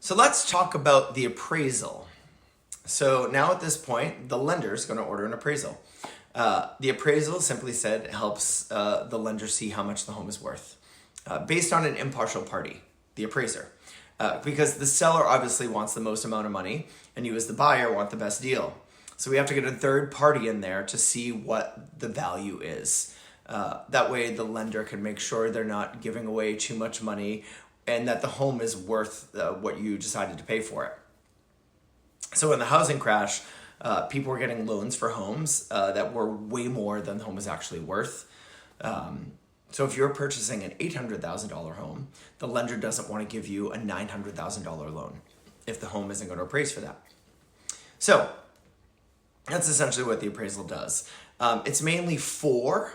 So let's talk about the appraisal. So now at this point, the lender is going to order an appraisal. The appraisal, simply said, helps the lender see how much the home is worth based on an impartial party, the appraiser. Because the seller obviously wants the most amount of money and you as the buyer want the best deal. So we have to get a third party in there to see what the value is. That way the lender can make sure they're not giving away too much money and that the home is worth what you decided to pay for it. So in the housing crash, people were getting loans for homes that were way more than the home was actually worth. So if you're purchasing an $800,000 home, the lender doesn't want to give you a $900,000 loan if the home isn't going to appraise for that. So that's essentially what the appraisal does. It's mainly for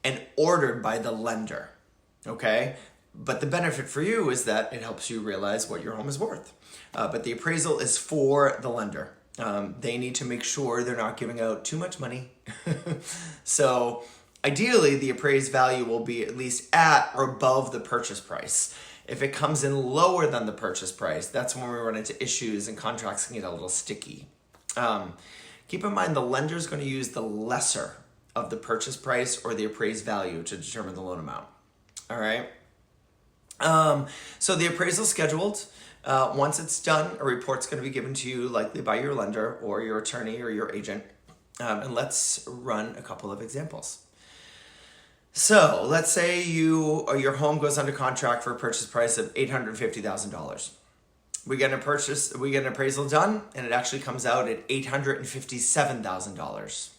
and ordered by the lender, okay? But the benefit for you is that it helps you realize what your home is worth. But the appraisal is for the lender. They need to make sure they're not giving out too much money. So ideally, the appraised value will be at least at or above the purchase price. If it comes in lower than the purchase price, that's when we run into issues and contracts can get a little sticky. Keep in mind the lender is going to use the lesser of the purchase price or the appraised value to determine the loan amount. All right. So the appraisal scheduled. Once it's done, a report's going to be given to you likely by your lender or your attorney or your agent. And let's run a couple of examples. So let's say your home goes under contract for a purchase price of $850,000. We get an appraisal done, and it actually comes out at $857,000.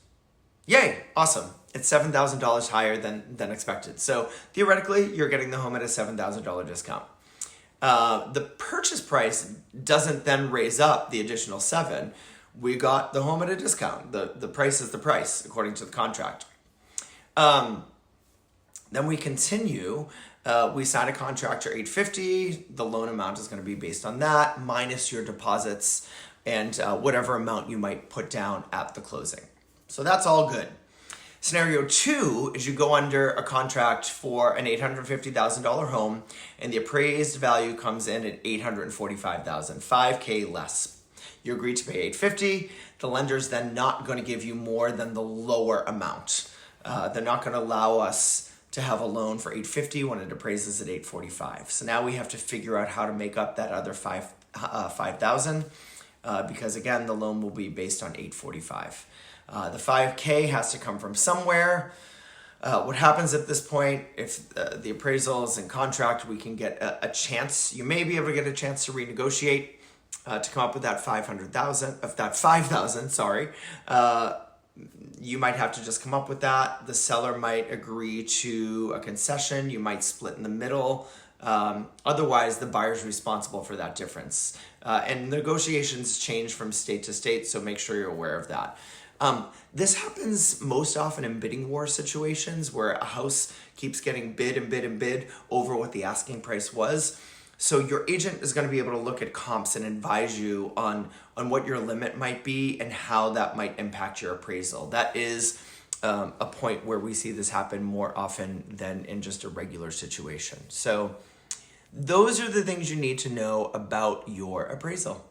Yay, awesome. It's $7,000 higher than expected. So theoretically, you're getting the home at a $7,000 discount. The purchase price doesn't then raise up the additional $7,000. We got the home at a discount. The price is the price according to the contract. Then we continue. We sign a contract for $850,000. The loan amount is going to be based on that minus your deposits and whatever amount you might put down at the closing. So that's all good. Scenario 2 is you go under a contract for an $850,000 home and the appraised value comes in at $845,000, $5,000 less. You agree to pay $850,000. The lender's then not going to give you more than the lower amount. They're not going to allow us to have a loan for $850,000 when it appraises at $845,000. So now we have to figure out how to make up that other $5,000 because again, the loan will be based on $845,000. The $5,000 has to come from somewhere. What happens at this point, if the appraisal is in contract, we can get a chance. You may be able to get a chance to renegotiate to come up with that $5,000. Sorry, you might have to just come up with that. The seller might agree to a concession. You might split in the middle. Otherwise, the buyer's responsible for that difference. And negotiations change from state to state, so make sure you're aware of that. This happens most often in bidding war situations where a house keeps getting bid and bid and bid over what the asking price was. So your agent is going to be able to look at comps and advise you on what your limit might be and how that might impact your appraisal. That is a point where we see this happen more often than in just a regular situation. So those are the things you need to know about your appraisal.